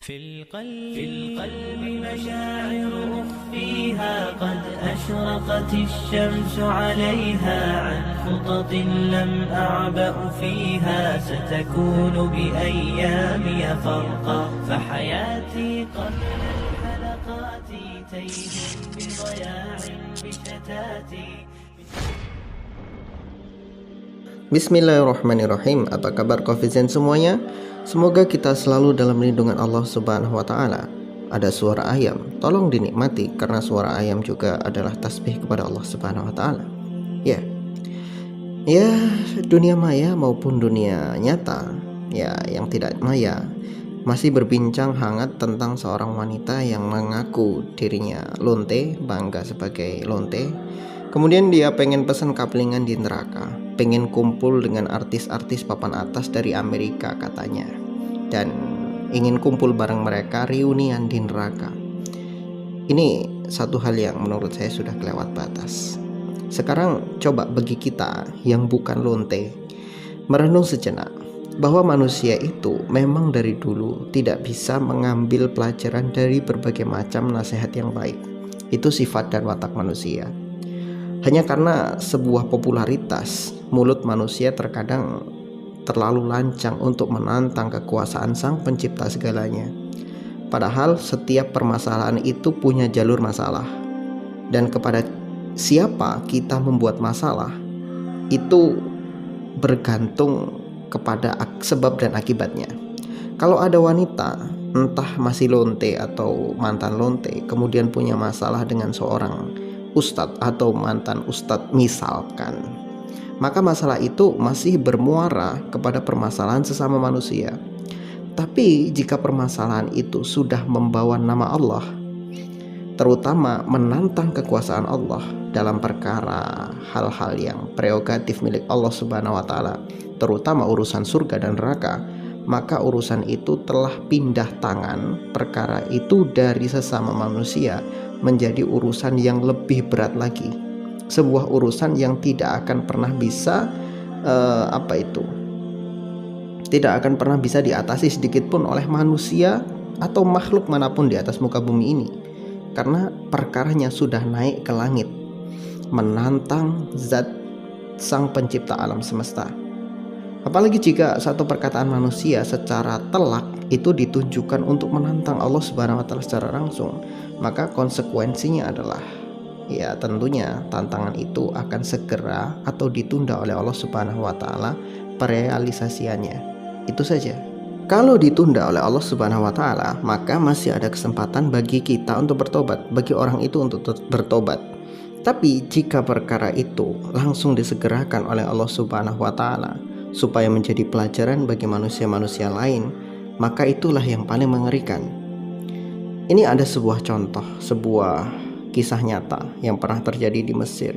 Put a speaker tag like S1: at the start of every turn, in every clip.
S1: في القلب مشاعر أخفيها قد أشرقت الشمس عليها عن خطط لم أعبأ فيها ستكون بأيامي فرقا فحياتي قبل الحلقات تيه بضياع بشتاتي.
S2: Bismillahirrahmanirrahim. Apa kabar Kofizen semuanya? Semoga kita selalu dalam lindungan Allah Subhanahu wa taala. Ada suara ayam, tolong dinikmati karena suara ayam juga adalah tasbih kepada Allah Subhanahu wa taala. Ya. Ya, dunia maya maupun dunia nyata, ya yang tidak maya, masih berbincang hangat tentang seorang wanita yang mengaku dirinya lonte, bangga sebagai lonte. Kemudian dia pengen pesan kaplingan di neraka, pengen kumpul dengan artis-artis papan atas dari Amerika katanya, dan ingin kumpul bareng mereka reunian di neraka. Ini satu hal yang menurut saya sudah kelewat batas. Sekarang coba bagi kita yang bukan lonte merenung sejenak bahwa manusia itu memang dari dulu tidak bisa mengambil pelajaran dari berbagai macam nasihat yang baik. Itu sifat dan watak manusia. Hanya karena sebuah popularitas, mulut manusia terkadang terlalu lancang untuk menantang kekuasaan sang pencipta segalanya. Padahal setiap permasalahan itu punya jalur masalah. Dan kepada siapa kita membuat masalah, itu bergantung kepada sebab dan akibatnya. Kalau ada wanita, entah masih lonte atau mantan lonte, kemudian punya masalah dengan seorang ustadz atau mantan ustadz misalkan, maka masalah itu masih bermuara kepada permasalahan sesama manusia. Tapi jika permasalahan itu sudah membawa nama Allah, terutama menantang kekuasaan Allah dalam perkara hal-hal yang prerogatif milik Allah Subhanahu wa taala, terutama urusan surga dan neraka, maka urusan itu telah pindah tangan perkara itu dari sesama manusia menjadi urusan yang lebih berat lagi. Sebuah urusan yang tidak akan pernah bisa tidak akan pernah bisa diatasi sedikit pun oleh manusia atau makhluk manapun di atas muka bumi ini, karena perkaranya sudah naik ke langit, menantang zat sang pencipta alam semesta. Apalagi jika satu perkataan manusia secara telak itu ditujukan untuk menantang Allah Subhanahu wa taala secara langsung, maka konsekuensinya adalah ya tentunya tantangan itu akan segera atau ditunda oleh Allah Subhanahu wa taala perealisasiannya. Itu saja. Kalau ditunda oleh Allah Subhanahu wa taala, maka masih ada kesempatan bagi kita untuk bertobat, bagi orang itu untuk bertobat. Tapi jika perkara itu langsung disegerakan oleh Allah Subhanahu wa taala supaya menjadi pelajaran bagi manusia-manusia lain, maka itulah yang paling mengerikan. Ini ada sebuah contoh, sebuah kisah nyata yang pernah terjadi di Mesir,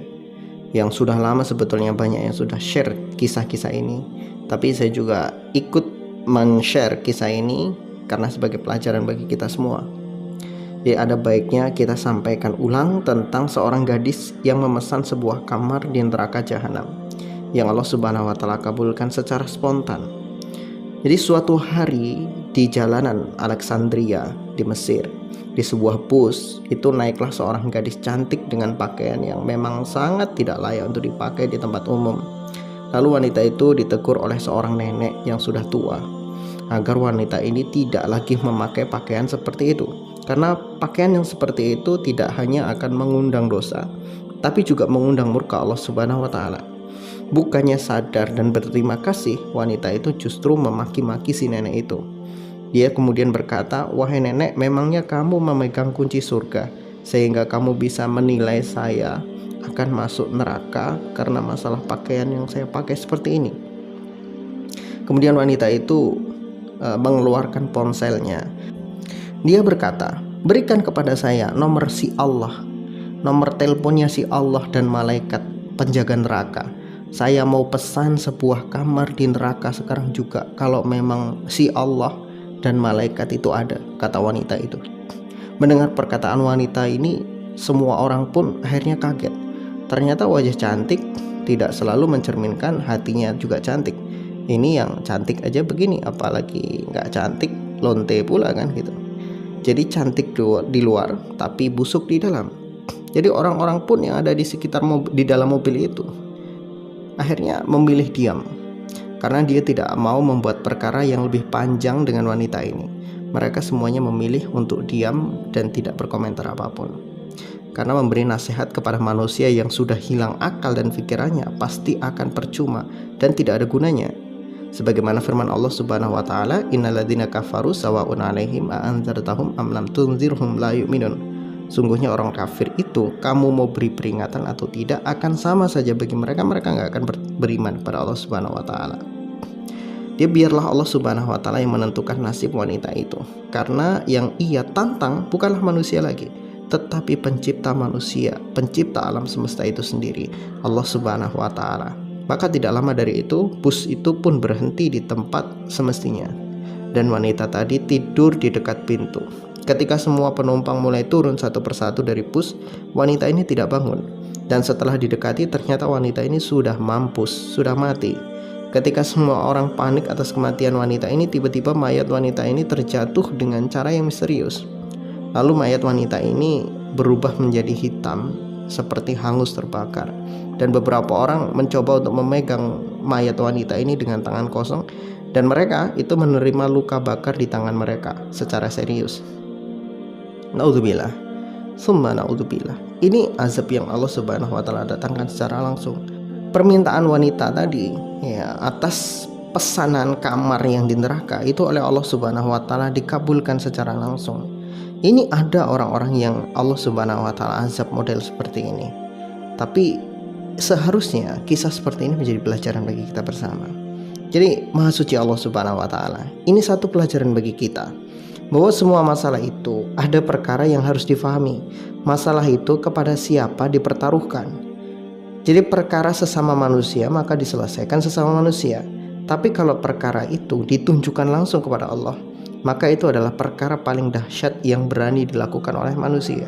S2: yang sudah lama sebetulnya banyak yang sudah share kisah-kisah ini, tapi saya juga ikut men-share kisah ini karena sebagai pelajaran bagi kita semua. Jadi ada baiknya kita sampaikan ulang tentang seorang gadis yang memesan sebuah kamar di neraka jahanam, yang Allah Subhanahu wa taala kabulkan secara spontan. Jadi suatu hari di jalanan Alexandria di Mesir, di sebuah bus itu naiklah seorang gadis cantik dengan pakaian yang memang sangat tidak layak untuk dipakai di tempat umum. Lalu wanita itu ditegur oleh seorang nenek yang sudah tua agar wanita ini tidak lagi memakai pakaian seperti itu, karena pakaian yang seperti itu tidak hanya akan mengundang dosa, tapi juga mengundang murka Allah Subhanahu wa taala. Bukannya sadar dan berterima kasih, wanita itu justru memaki-maki si nenek itu. Dia kemudian berkata, "Wahai nenek, memangnya kamu memegang kunci surga sehingga kamu bisa menilai saya akan masuk neraka karena masalah pakaian yang saya pakai seperti ini?" Kemudian wanita itu mengeluarkan ponselnya. Dia berkata, "Berikan kepada saya nomor si Allah, nomor teleponnya si Allah dan malaikat penjaga neraka. Saya mau pesan sebuah kamar di neraka sekarang juga kalau memang si Allah dan malaikat itu ada," kata wanita itu. Mendengar perkataan wanita ini, semua orang pun akhirnya kaget. Ternyata wajah cantik tidak selalu mencerminkan hatinya juga cantik. Ini yang cantik aja begini, apalagi nggak cantik lonte pula kan gitu. Jadi cantik di luar tapi busuk di dalam. Jadi orang-orang pun yang ada di sekitar di dalam mobil itu akhirnya memilih diam, karena dia tidak mau membuat perkara yang lebih panjang dengan wanita ini. Mereka semuanya memilih untuk diam dan tidak berkomentar apapun. Karena memberi nasihat kepada manusia yang sudah hilang akal dan pikirannya pasti akan percuma dan tidak ada gunanya. Sebagaimana firman Allah Subhanahu wa taala, "Innalladzina kafaru sawa'un 'alaihim a'anzartahum am lam tunzirhum la yu'minun." Sungguhnya orang kafir itu, kamu mau beri peringatan atau tidak, akan sama saja bagi mereka. Mereka nggak akan beriman kepada Allah Subhanahu wa taala. Dia biarlah Allah Subhanahu wa taala yang menentukan nasib wanita itu, karena yang ia tantang bukanlah manusia lagi, tetapi pencipta manusia, pencipta alam semesta itu sendiri, Allah Subhanahu wa taala. Maka tidak lama dari itu, bus itu pun berhenti di tempat semestinya, dan wanita tadi tidur di dekat pintu. Ketika semua penumpang mulai turun satu persatu dari bus, wanita ini tidak bangun. Dan setelah didekati, ternyata wanita ini sudah mampus, sudah mati. Ketika semua orang panik atas kematian wanita ini, tiba-tiba mayat wanita ini terjatuh dengan cara yang misterius. Lalu mayat wanita ini berubah menjadi hitam, seperti hangus terbakar. Dan beberapa orang mencoba untuk memegang mayat wanita ini dengan tangan kosong, dan mereka itu menerima luka bakar di tangan mereka secara serius. Naudzubillah, summa naudzubillah. Ini azab yang Allah Subhanahu wa taala datangkan secara langsung. Permintaan wanita tadi ya atas pesanan kamar yang di neraka itu oleh Allah Subhanahu wa taala dikabulkan secara langsung. Ini ada orang-orang yang Allah Subhanahu wa taala azab model seperti ini. Tapi seharusnya kisah seperti ini menjadi pelajaran bagi kita bersama. Jadi Maha Suci Allah Subhanahu wa taala, ini satu pelajaran bagi kita, bahwa semua masalah itu ada perkara yang harus difahami. Masalah itu kepada siapa dipertaruhkan. Jadi perkara sesama manusia maka diselesaikan sesama manusia. Tapi kalau perkara itu ditunjukkan langsung kepada Allah, maka itu adalah perkara paling dahsyat yang berani dilakukan oleh manusia.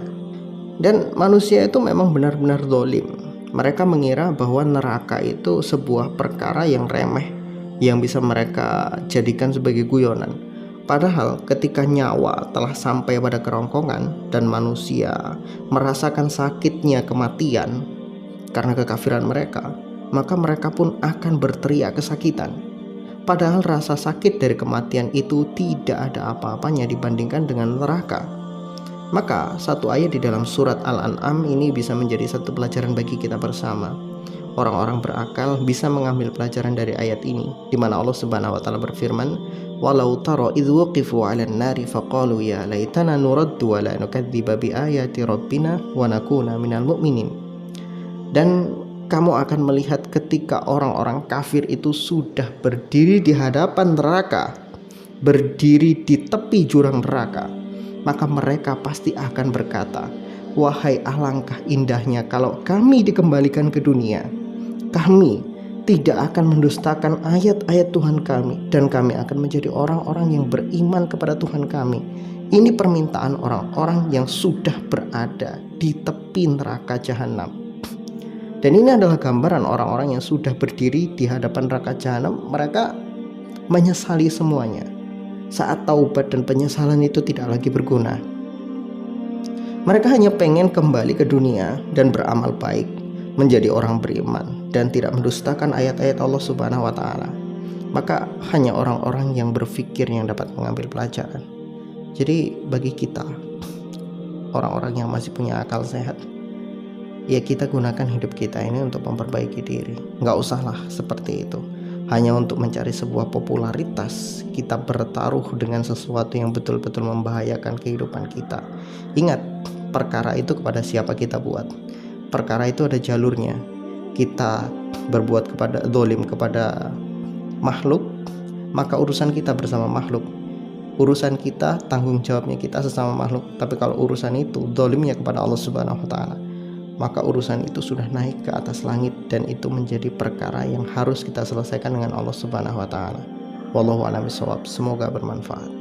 S2: Dan manusia itu memang benar-benar zalim. Mereka mengira bahwa neraka itu sebuah perkara yang remeh, yang bisa mereka jadikan sebagai guyonan. Padahal ketika nyawa telah sampai pada kerongkongan dan manusia merasakan sakitnya kematian karena kekafiran mereka, maka mereka pun akan berteriak kesakitan. Padahal rasa sakit dari kematian itu tidak ada apa-apanya dibandingkan dengan neraka. Maka satu ayat di dalam surat Al-An'am ini bisa menjadi satu pelajaran bagi kita bersama. Orang-orang berakal bisa mengambil pelajaran dari ayat ini, di mana Allah Subhanahu wa taala berfirman, "Walau tara idz waqifu 'alan nari faqalu ya laitana nuraddu wa la nukadziba bi ayati rabbina wa nakuna minal mu'minin." Dan kamu akan melihat ketika orang-orang kafir itu sudah berdiri di hadapan neraka, berdiri di tepi jurang neraka, maka mereka pasti akan berkata, "Wahai alangkah indahnya kalau kami dikembalikan ke dunia. Kami tidak akan mendustakan ayat-ayat Tuhan kami, dan kami akan menjadi orang-orang yang beriman kepada Tuhan kami." Ini permintaan orang-orang yang sudah berada di tepi neraka jahanam. Dan ini adalah gambaran orang-orang yang sudah berdiri di hadapan neraka jahanam. Mereka menyesali semuanya. Saat taubat dan penyesalan itu tidak lagi berguna. Mereka hanya pengen kembali ke dunia dan beramal baik, menjadi orang beriman dan tidak mendustakan ayat-ayat Allah Subhanahu wa taala. Maka hanya orang-orang yang berpikir yang dapat mengambil pelajaran. Jadi bagi kita, orang-orang yang masih punya akal sehat, ya kita gunakan hidup kita ini untuk memperbaiki diri. Nggak usahlah seperti itu, hanya untuk mencari sebuah popularitas kita bertaruh dengan sesuatu yang betul-betul membahayakan kehidupan kita. Ingat, perkara itu kepada siapa kita buat. Perkara itu ada jalurnya. Kita berbuat kepada zalim kepada makhluk, maka urusan kita bersama makhluk. Urusan kita, tanggung jawabnya kita sesama makhluk. Tapi kalau urusan itu zalimnya kepada Allah Subhanahu wa taala, maka urusan itu sudah naik ke atas langit, dan itu menjadi perkara yang harus kita selesaikan dengan Allah Subhanahu wa taala. Wallahu a'lam bishawab. Semoga bermanfaat.